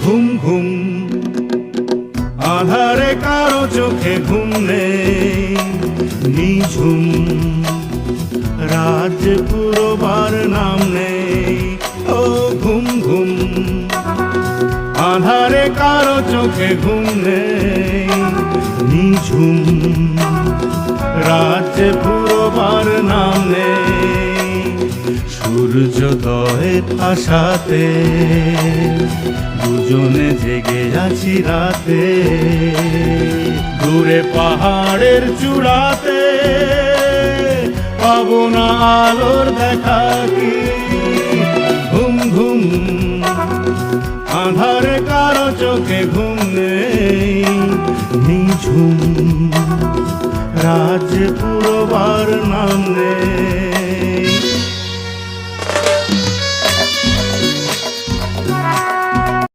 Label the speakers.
Speaker 1: ঘুম ঘুম আধারে কারো চোখে ঘুম নেই, নিঝুম রাত পুরোবার নাম নেই। ও ঘুম ঘুম আধারে কারো চোখে ঘুম নেই, নিঝুম রাত পুরোবার নাম নেই। সূর্যোদয়ের আশাতে দুজনে জেগে আছি রাতে, দূরে পাহাড়ের চূড়াতে পাবো না আলোর দেখা কি। ঘুম ঘুম আধারে কারো চোখে ঘুম নেই, নিঝুম রাত পুরোবার নাম নেই।